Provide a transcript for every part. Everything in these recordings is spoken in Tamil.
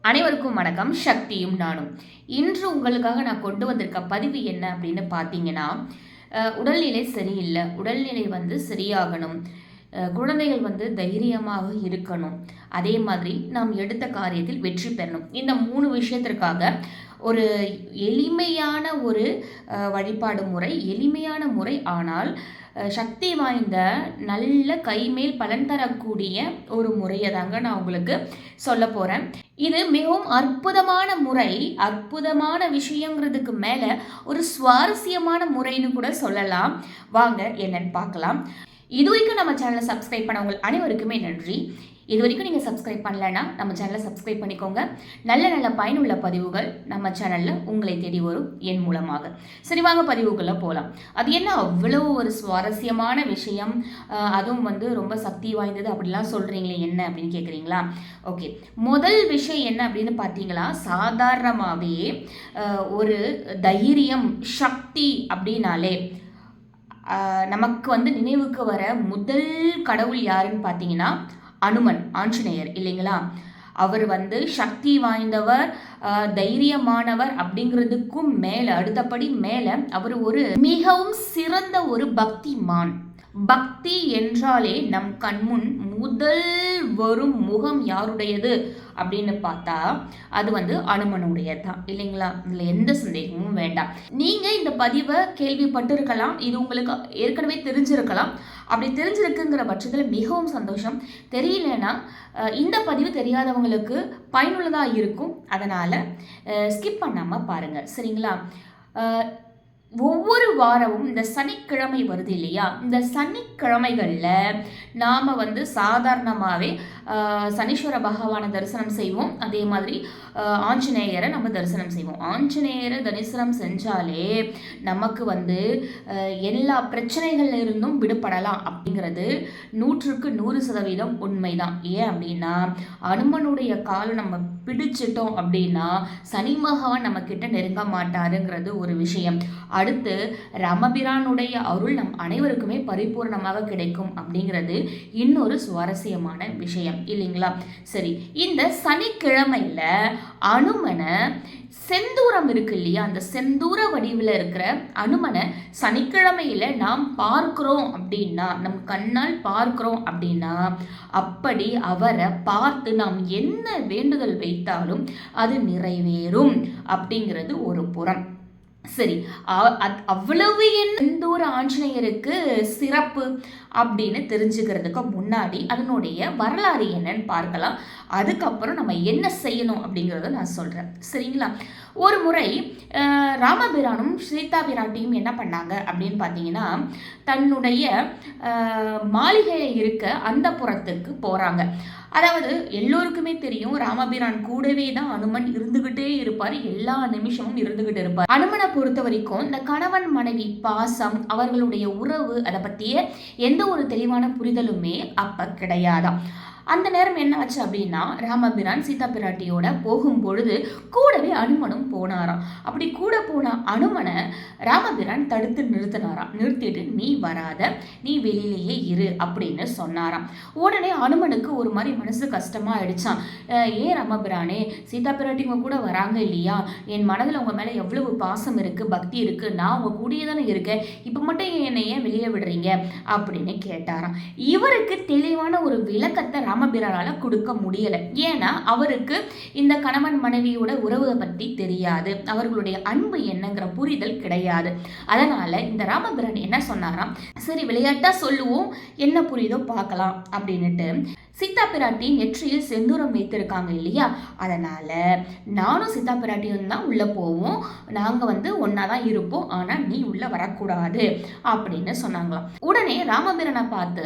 அனைவருக்கும் வணக்கம். சக்தியும் நானும். இன்று உங்களுக்காக நான் கொண்டு வந்திருக்க பதிவு என்ன அப்படின்னு பார்த்தீங்கன்னா, உடல்நிலை சரியில்லை, உடல்நிலை சரியாகணும், குழந்தைகள் தைரியமாக இருக்கணும், அதே மாதிரி நாம் எடுத்த காரியத்தில் வெற்றி பெறணும். இந்த 3 விஷயத்திற்காக ஒரு எளிமையான ஒரு வழிபாடு முறை, எளிமையான முறை, ஆனால் சக்தி வாய்ந்த நல்ல கைமேல் பலன் தரக்கூடிய ஒரு முறையை தாங்க நான் உங்களுக்கு சொல்ல போகிறேன். இது மிகவும் அற்புதமான முறை, அற்புதமான விஷயங்கிறதுக்கு மேலே ஒரு சுவாரஸ்யமான முறைன்னு கூட சொல்லலாம். வாங்க என்னன்னு பார்க்கலாம். இது வரைக்கும் நம்ம சேனலை சப்ஸ்கிரைப் பண்ணவங்க அனைவருக்குமே நன்றி. இது வரைக்கும் நீங்கள் சப்ஸ்கிரைப் பண்ணலைன்னா நம்ம சேனலை சப்ஸ்கிரைப் பண்ணிக்கோங்க. நல்ல நல்ல பயனுள்ள பதிவுகள் நம்ம சேனலில் உங்களை தேடி வரும் என் மூலமாக. சரி, வாங்க பதிவுக்குள்ளே போகலாம். அது என்ன அவ்வளோ ஒரு சுவாரஸ்யமான விஷயம், அதுவும் ரொம்ப சக்தி வாய்ந்தது அப்படிலாம் சொல்கிறீங்களே, என்ன அப்படின்னு கேட்குறீங்களா? ஓகே, முதல் விஷயம் என்ன அப்படின்னு பார்த்தீங்களா, சாதாரணமாகவே ஒரு தைரியம், சக்தி அப்படின்னாலே நமக்கு நினைவுக்கு வர முதல் கடவுள் யாருன்னு பார்த்தீங்கன்னா அனுமன், ஆஞ்சநேயர் இல்லைங்களா? அவர் சக்தி வாய்ந்தவர், தைரியமானவர் அப்படிங்கிறதுக்கும் மேலே, அடுத்தபடி மேலே அவர் ஒரு மிகவும் சிறந்த ஒரு பக்திமான். பக்தி என்றாலே நம் கண்முன் முதல் வரும் முகம் யாருடையது அப்படின்னு பார்த்தா அது அனுமனுடையது தான் இல்லைங்களா? இதில் எந்த சந்தேகமும் வேண்டாம். நீங்கள் இந்த பதிவை கேள்விப்பட்டிருக்கலாம், இது உங்களுக்கு ஏற்கனவே தெரிஞ்சிருக்கலாம். அப்படி தெரிஞ்சிருக்குங்கிற பட்சத்தில் மிகவும் சந்தோஷம். தெரியலனா இந்த பதிவு தெரியாதவங்களுக்கு பயனுள்ளதாக இருக்கும், அதனால் ஸ்கிப் பண்ணாமல் பாருங்கள், சரிங்களா? ஒவ்வொரு வாரமும் இந்த சனிக்கிழமை வருது இல்லையா, இந்த சனிக்கிழமைகளில் நாம் சாதாரணமாகவே சனீஸ்வர பகவானை தரிசனம் செய்வோம். அதே மாதிரி ஆஞ்சநேயரை நம்ம தரிசனம் செய்வோம். ஆஞ்சநேயரை தரிசனம் செஞ்சாலே நமக்கு எல்லா பிரச்சனைகள்ல இருந்தும் விடுபடலாம் அப்படிங்கிறது 100% உண்மைதான். ஏன் அப்படின்னா, அனுமனுடைய காலம் நம்ம பிடிச்சிட்டோம் அப்படின்னா சனி மகான் நம்ம கிட்ட நெருங்க மாட்டாருங்கிறது ஒரு விஷயம். அடுத்து ராமபிரானுடைய அருள் நம் அனைவருக்குமே பரிபூர்ணமாக கிடைக்கும் அப்படிங்கிறது இன்னொரு சுவாரஸ்யமான விஷயம் இல்லைங்களா? சரி, இந்த சனிக்கிழமையில அனுமனை செந்தூரம் இருக்கு இல்லையா, அந்த செந்தூர வடிவில் இருக்கிற அனுமனை சனிக்கிழமையில நாம் பார்க்கிறோம் அப்படின்னா, நம் கண்ணால் பார்க்கிறோம் அப்படின்னா, அப்படி அவரை பார்த்து நாம் என்ன வேண்டுதல் வைத்தாலும் அது நிறைவேறும் அப்படிங்கிறது ஒரு புறம். சரி, அவ்வளவு எந்த ஒரு ஆஞ்சநேயருக்கு சிறப்பு அப்படின்னு தெரிஞ்சுக்கிறதுக்கு முன்னாடி அதனுடைய வரலாறு என்னன்னு பார்க்கலாம். அதுக்கப்புறம் நம்ம என்ன செய்யணும் அப்படிங்கிறத நான் சொல்கிறேன், சரிங்களா? ஒரு முறை ராமபிரானும் சீதா பிராட்டியும் என்ன பண்ணாங்க அப்படின்னு பார்த்தீங்கன்னா, தன்னுடைய மாளிகையில் இருக்க அந்த புறத்துக்கு போகிறாங்க. அதாவது எல்லோருக்குமே தெரியும், ராமபிரான் கூடவே தான் அனுமன் இருந்துகிட்டே இருப்பார், எல்லா நிமிஷமும் இருந்துகிட்டு இருப்பார். அனுமனை பொறுத்த வரைக்கும் இந்த கணவன் மனைவி பாசம், அவர்களுடைய உறவு, அதை பற்றிய எந்த ஒரு தெளிவான புரிதலுமே அப்ப கிடையாதான். அந்த நேரம் என்ன ஆச்சு அப்படின்னா, ராமபிரான் சீதா பிராட்டியோட போகும்பொழுது கூடவே அனுமனும் போனாராம். அப்படி கூட போன அனுமனை ராமபிரான் தடுத்து நிறுத்தினாராம். நிறுத்திட்டு, நீ வராத, நீ வெளியிலேயே இரு அப்படின்னு சொன்னாராம். உடனே அனுமனுக்கு ஒரு மாதிரி மனசு கஷ்டமா ஆயிடுச்சான். ஏன் ராமபிரானே, சீதா பிராட்டிங்க கூட வராங்க இல்லையா, என் மனதில் உங்க மேலே எவ்வளவு பாசம் இருக்கு, பக்தி இருக்கு, நான் உங்க கூடியே தானே இருக்கேன், இப்போ மட்டும் என்னை ஏன் வெளியே விடுறீங்க அப்படின்னு கேட்டாராம். இவருக்கு தெளிவான ஒரு விளக்கத்தை ராமபிரானால கொடுக்க முடியல. ஏன்னா அவருக்கு இந்த கணவன் மனைவியோட உறவை பற்றி தெரியாது, அவர்களுடைய அன்பு என்னங்கிற புரிதல் கிடையாது. அதனால இந்த ராமபிரான் என்ன சொன்னாராம், சரி விளையாட்டா சொல்லுவோம், என்ன புரியுதோ பார்க்கலாம் அப்படின்னுட்டு சீதா பிராட்டி நெற்றியில் செந்தூரம் வைத்திருக்காங்க இல்லையா, அதனால நானும் சீதா பிராட்டியும் தான் உள்ள போவோம், நாங்க ஒன்னா தான் இருப்போம், ஆனா நீ உள்ள வரக்கூடாது அப்படின்னு சொன்னாங்களாம். உடனே ராமபிரானை பார்த்து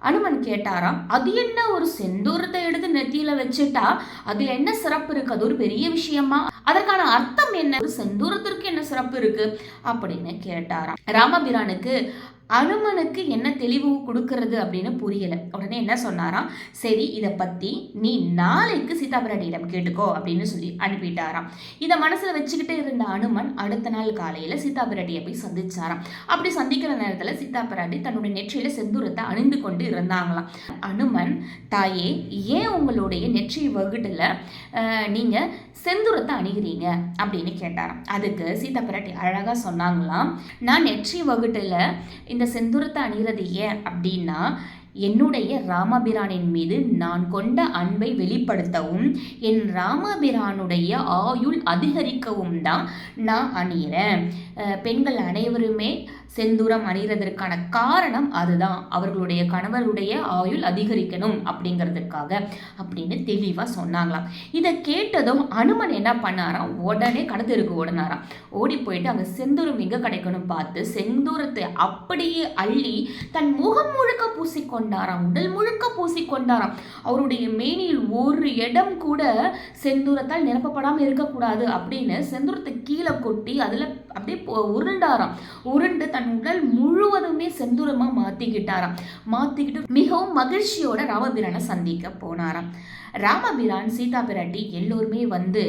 அனுமன் கேட்டாராம், அது என்ன, ஒரு செந்தூரத்தை எடுத்து நெத்தியில வச்சுட்டா அதுல என்ன சிறப்பு இருக்கு, அது ஒரு பெரிய விஷயமா, அதற்கான அர்த்தம் என்ன, ஒரு செந்தூரத்திற்கு என்ன சிறப்பு இருக்கு அப்படின்னு கேட்டாராம். ராமபிரானுக்கு அனுமனுக்கு என்ன தெளிவு கொடுக்கறது அப்படின்னு புரியல. உடனே என்ன சொன்னாராம், சரி இதை பத்தி நீ நாளைக்கு சீதா பிராட்டியிடம் கேட்டுக்கோ அப்படின்னு சொல்லி அனுப்பிட்டாராம். இதை மனசுல வச்சுக்கிட்டு இருந்த அனுமன் அடுத்த நாள் காலையில சீதா பிராட்டியை போய் சந்திச்சாராம். அப்படி சந்திக்கிற நேரத்துல சீதா பிராட்டி தன்னுடைய நெற்றியில செந்தூரத்தை அணிந்து கொண்டு இருந்தாங்களாம். அனுமன், தாயே ஏன் உங்களுடைய நெற்றி வகுட்டுல நீங்க செந்தூரத்தை அணிகிறீங்க அப்படின்னு கேட்டாராம். அதுக்கு சீதா பிராட்டி அழகா சொன்னாங்களாம், நான் நெற்றி வகுட்டுல இந்த செந்தூரத்தை அணிகிறது ஏன் அப்படின்னா, என்னுடைய ராமபிரானின் மீது நான் கொண்ட அன்பை வெளிப்படுத்தவும் என் ராமபிரானுடைய ஆயுள் அதிகரிக்கவும் தான் நான் அணிகிறேன். பெண்கள் அனைவருமே செந்தூரம் அணிகிறதற்கான காரணம் அதுதான், அவர்களுடைய கணவருடைய ஆயுள் அதிகரிக்கணும் அப்படிங்கிறதுக்காக அப்படின்னு தெளிவாக சொன்னாங்களாம். இதை கேட்டதும் அனுமன் என்ன பண்ணாராம், உடனே கடத்திற்கு ஓடினாராம். ஓடி போயிட்டு அங்கே செந்தூரம் எங்கே கிடைக்கணும் பார்த்து செந்தூரத்தை அப்படியே அள்ளி தன் முகம் முழுக்க பூசிக்கொண்டாராம், உடல் முழுக்க பூசிக்கொண்டாராம். அவருடைய மேனியில் ஒரு இடம் கூட செந்தூரத்தால் நிரப்பப்படாமல் இருக்கக்கூடாது அப்படின்னு செந்தூரத்தை கீழே கொட்டி அதில் அப்படியே உருண்டாராம். உருண்டு தன் உடல் முழுவதுமே செந்தூரமா மாத்திக்கிட்டு மிகவும் மகிழ்ச்சியோட ராமபிரானை சந்திக்க போனாராம். ராமபிரான், சீதா பிராட்டி எல்லோருமே வந்து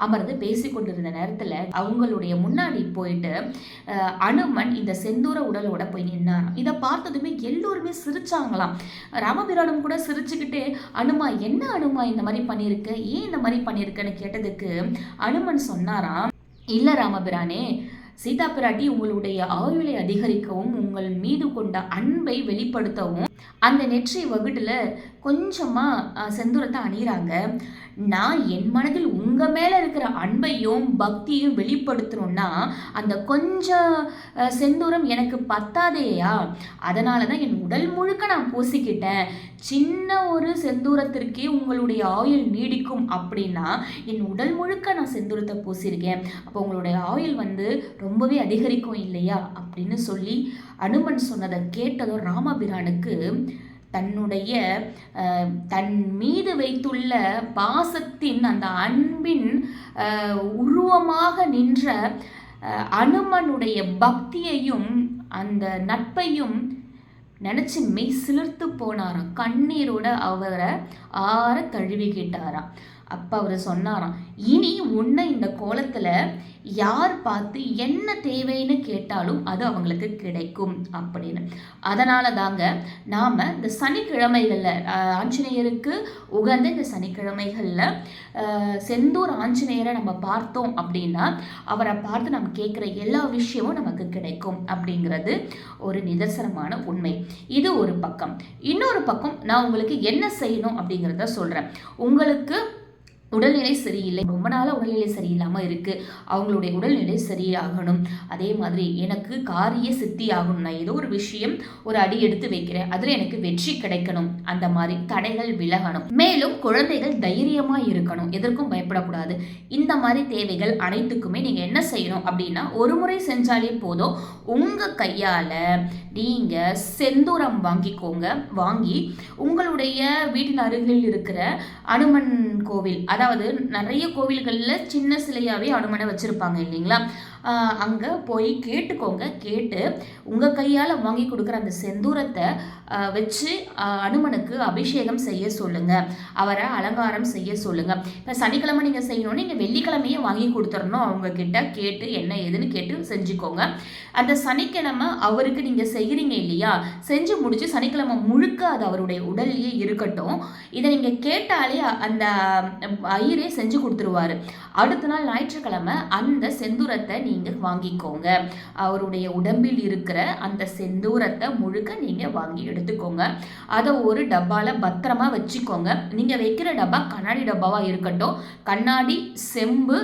அமர்ந்து பேசி கொண்டிருந்த நேரத்தில் அவங்களுடைய முன்னாடி போயிட்டு அனுமன் இந்த செந்தூர உடலோட போய் நின்னாராம். இதை பார்த்ததுமே எல்லோருமே சிரிச்சாங்களாம். ராமபிரானும் கூட சிரிச்சுக்கிட்டு, அனுமா என்ன அனுமா இந்த மாதிரி பண்ணியிருக்க, ஏன் இந்த மாதிரி பண்ணியிருக்கன்னு கேட்டதுக்கு அனுமன் சொன்னாராம், இல்லை ராமபிரானே, சீதா பிராட்டி உங்களுடைய ஆயுளை அதிகரிக்கவும் உங்கள் மீது கொண்ட அன்பை வெளிப்படுத்தவும் அந்த நெற்றி வகுட்டுல கொஞ்சமா செந்தூரத்தை அணிகிறாங்க. நான் என் மனதில் உங்க மேல இருக்கிற அன்பையும் பக்தியும் வெளிப்படுத்தணும்னா அந்த கொஞ்சம் செந்தூரம் எனக்கு பத்தாதேயா, அதனாலதான் என் உடல் முழுக்க நான் பூசிக்கிட்டேன். சின்ன ஒரு செந்தூரத்திற்கே உங்களுடைய ஆயுள் நீடிக்கும் அப்படின்னா என் உடல் முழுக்க நான் செந்தூரத்தை பூசியிருக்கேன், அப்போ உங்களுடைய ஆயுள் வந்து ரொம்பவே அதிகரிக்கும் இல்லையா அப்படின்னு சொல்லி அனுமன் சொன்னதை கேட்டதும் ராமபிரானுக்கு தன்னுடைய தன் மீது வைத்துள்ள பாசத்தின் அந்த அன்பின் உருவமாக நின்ற அனுமனுடைய பக்தியையும் அந்த நட்பையும் நினச்சி மெய் சிலிர்த்து போனாராம். கண்ணீரோட அவரை ஆற தழுவிக்கிட்டாராம். அப்போ அவர் சொன்னாராம், இனி உன்னை இந்த கோலத்தில் யார் பார்த்து என்ன தேவைன்னு கேட்டாலும் அது அவங்களுக்கு கிடைக்கும் அப்படின்னு. அதனால தாங்க நாம் இந்த சனிக்கிழமைகளில் ஆஞ்சநேயருக்கு உகந்த இந்த சனிக்கிழமைகளில் செந்தூர் ஆஞ்சநேயரை நம்ம பார்த்தோம் அப்படின்னா அவரை பார்த்து நம்ம கேட்குற எல்லா விஷயமும் நமக்கு கிடைக்கும் அப்படிங்கிறது ஒரு நிதர்சனமான உண்மை. இது ஒரு பக்கம். இன்னொரு பக்கம் நான் உங்களுக்கு என்ன செய்யணும் அப்படிங்கிறத சொல்கிறேன். உங்களுக்கு உடல்நிலை சரியில்லை, ரொம்ப நாளாக உடல்நிலை சரியில்லாமல் இருக்குது, அவங்களுடைய உடல்நிலை சரியாகணும், அதே மாதிரி எனக்கு காரிய சித்தி ஆகணும், நான் ஏதோ ஒரு விஷயம் ஒரு அடி எடுத்து வைக்கிறேன், அதில் எனக்கு வெற்றி கிடைக்கணும், அந்த மாதிரி தடைகள் விலகணும், மேலும் குழந்தைகள் தைரியமாக இருக்கணும், எதற்கும் பயப்படக்கூடாது, இந்த மாதிரி தேவைகள் அனைத்துக்குமே நீங்கள் என்ன செய்யணும் அப்படின்னா ஒரு முறை செஞ்சாலே போதும். உங்கள் கையால் நீங்கள் செந்தூரம் வாங்கி உங்களுடைய வீட்டின் அருகில் இருக்கிற அனுமன் கோவில், அதாவது நிறைய கோவில்களில் சின்ன சிலையாகவே அனுமனை வச்சுருப்பாங்க இல்லைங்களா, அங்கே போய் கேட்டுக்கோங்க. கேட்டு உங்கள் கையால் வாங்கி கொடுக்குற அந்த செந்தூரத்தை வச்சு அனுமனுக்கு அபிஷேகம் செய்ய சொல்லுங்கள், அவரை அலங்காரம் செய்ய சொல்லுங்கள். இப்போ சனிக்கிழமை நீங்கள் செய்யணும்னு நீங்கள் வெள்ளிக்கிழமையே வாங்கி கொடுத்துடணும், அவங்கக்கிட்ட கேட்டு என்ன ஏதுன்னு கேட்டு செஞ்சுக்கோங்க. அந்த சனிக்கிழமை அவருக்கு நீங்கள் செய்கிறீங்க இல்லையா, செஞ்சு முடிச்சு சனிக்கிழமை முழுக்க அது அவருடைய உடல்லையே இருக்கட்டும். இதை நீங்கள் கேட்டாலே அந்த ஐயரே செஞ்சு கொடுத்துருவாரு. அடுத்த நாள் ஞாயிற்றுக்கிழமை அந்த செந்தூரத்தை நீங்கள் வாங்கிக்கோங்க. அவருடைய உடம்பில் இருக்கிற அந்த செந்தூரத்தை முழுக்க நீங்கள் வாங்கி எடுத்துக்கோங்க. அதை ஒரு டப்பாவில் பத்திரமா வச்சுக்கோங்க. நீங்கள் வைக்கிற டப்பா கண்ணாடி டப்பாவாக இருக்கட்டும், கண்ணாடி, செம்பு,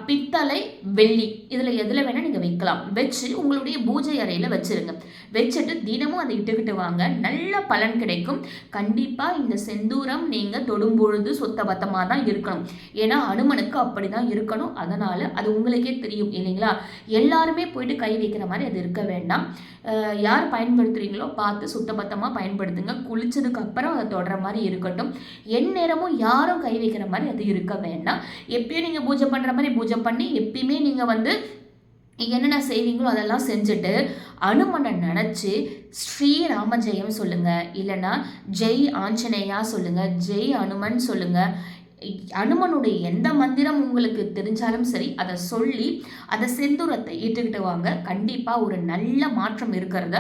பித்தளை, வெள்ளி, இதில் எதில் வேணால் நீங்கள் வைக்கலாம். வச்சு உங்களுடைய பூஜை அறையில் வச்சுருங்க. வச்சுட்டு தினமும் அதை இட்டுக்கிட்டு வாங்க, நல்ல பலன் கிடைக்கும். கண்டிப்பாக இந்த செந்தூரம் நீங்கள் தொடும்பொழுது சுத்தபத்தமாக தான் இருக்கணும். ஏன்னா அனுமனுக்கு அப்படி தான் இருக்கணும். அதனால் அது உங்களுக்கே தெரியும் இல்லைங்களா, எல்லாருமே போயிட்டு கை வைக்கிற மாதிரி அது இருக்க வேண்டாம். யார் பயன்படுத்துகிறீங்களோ பார்த்து சுத்தபத்தமாக பயன்படுத்துங்க. குளிச்சதுக்கு அப்புறம் அதை தொடர மாதிரி இருக்கட்டும். எந்நேரமும் யாரும் கை வைக்கிற மாதிரி அது இருக்க வேண்டாம். எப்பயும் நீங்கள் பூஜை பண்ணுற மாதிரி பூஜை பண்ணி எப்பயுமே நீங்கள் என்னென்ன செய்வீங்களோ அதெல்லாம் செஞ்சுட்டு அனுமனை நினச்சி ஸ்ரீராம ஜெயம் சொல்லுங்கள், இல்லைன்னா ஜெய் ஆஞ்சநேயா சொல்லுங்கள், ஜெய் அனுமன் சொல்லுங்கள். அனுமனுடைய எந்த மந்திரம் உங்களுக்கு தெரிஞ்சாலும் சரி அதை சொல்லி அதை செந்தூரத்தை இட்டுக்கிட்டு வாங்க. கண்டிப்பாக ஒரு நல்ல மாற்றம் இருக்கிறத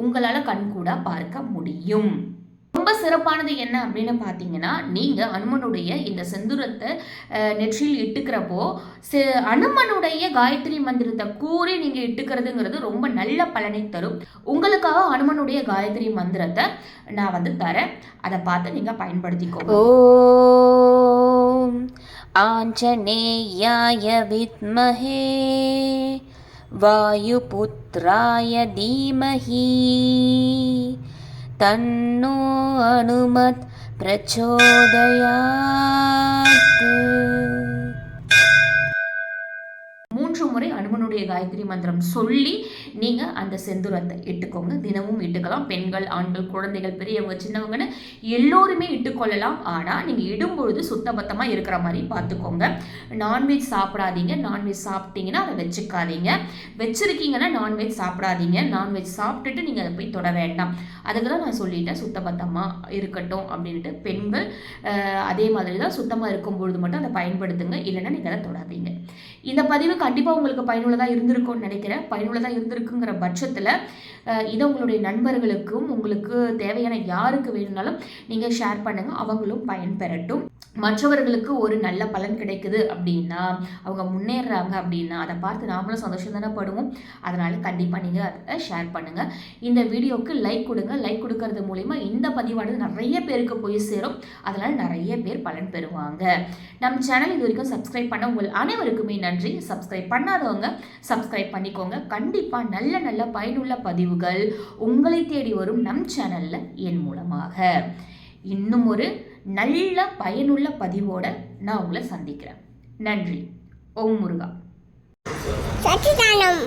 உங்களால் கண்கூட பார்க்க முடியும். ரொம்ப சிறப்பானது என்ன அப்படின்னு பார்த்தீங்கன்னா, நீங்கள் அனுமனுடைய இந்த செந்தூரத்தை நெற்றியில் இட்டுக்கிறப்போ அனுமனுடைய காயத்ரி மந்திரத்தை கூறி நீங்கள் இட்டுக்கிறதுங்கிறது ரொம்ப நல்ல பலனை தரும். உங்களுக்காக அனுமனுடைய காயத்ரி மந்திரத்தை நான் தரேன், அதை பார்த்து நீங்கள் பயன்படுத்திக்கோங்க. ஓம் ஆஞ்சநேயாய வித்மஹே வாயுபுத்ராய தீமஹி தன்னோ அனுமத் பிரச்சோதயாத். 3 முறை அனுமனுடைய காயத்ரி மந்திரம் சொல்லி நீங்கள் அந்த செந்தூரத்தை இட்டுக்கோங்க. தினமும் இட்டுக்கலாம். பெண்கள், ஆண்கள், குழந்தைகள், பெரியவங்க, சின்னவங்கன்னு எல்லோருமே இட்டுக்கொள்ளலாம். ஆனால் நீங்கள் இடும்பொழுது சுத்தபத்தமாக இருக்கிற மாதிரி பார்த்துக்கோங்க. நான்வெஜ் சாப்பிடாதீங்க. நான்வெஜ் சாப்பிட்டீங்கன்னா அதை வச்சுக்காதீங்க. வச்சுருக்கீங்கன்னா நான்வெஜ் சாப்பிடாதீங்க. நான்வெஜ் சாப்பிட்டுட்டு நீங்கள் அதை போய் தொட வேண்டாம். அதுக்கு தான் நான் சொல்லிட்டேன், சுத்தபத்தமாக இருக்கட்டும் அப்படின்ட்டு. பெண்கள் அதே மாதிரி தான் சுத்தமாக இருக்கும் பொழுது மட்டும் அதை பயன்படுத்துங்க, இல்லைன்னா நீங்கள் அதை தொடாதீங்க. இந்த பதிவு கண்டிப்பாக உங்களுக்கு பயனுள்ளதாக இருந்திருக்கும்னு நினைக்கிறேன். பயனுள்ளதாக இருந்திருக்குங்கிற பட்சத்தில் இதை உங்களுடைய நண்பர்களுக்கும் உங்களுக்கு தேவையான யாருக்கு வேணும்னாலும் நீங்கள் ஷேர் பண்ணுங்கள், அவங்களும் பயன்பெறட்டும். மற்றவர்களுக்கு ஒரு நல்ல பலன் கிடைக்குது அப்படின்னா, அவங்க முன்னேறுறாங்க அப்படின்னா அதை பார்த்து நாமளும் சந்தோஷம் தானே படுவோம். அதனால் கண்டிப்பாக நீங்கள் அதை ஷேர் பண்ணுங்கள். இந்த வீடியோவுக்கு லைக் கொடுங்க. லைக் கொடுக்கறது மூலிமா இந்த பதிவானது நிறைய பேருக்கு போய் சேரும். அதனால் நிறைய பேர் பலன் பெறுவாங்க. நம்ம சேனல் இது வரைக்கும் சப்ஸ்கிரைப் பண்ண உங்கள் அனைவருக்குமே நன்றி. சப்ஸ்கிரைப் பண்ணாதவங்க சப்ஸ்கிரைப் பண்ணிக்கோங்க. கண்டிப்பாக நல்ல நல்ல பயனுள்ள பதிவுகள் உங்களை தேடி வரும் நம் சேனலில் என் மூலமாக. இன்னும் ஒரு நல்ல பயனுள்ள பதிவோட நான் உங்களை சந்திக்கிறேன். நன்றி. ஓம் முருகா. சச்சிதானம்.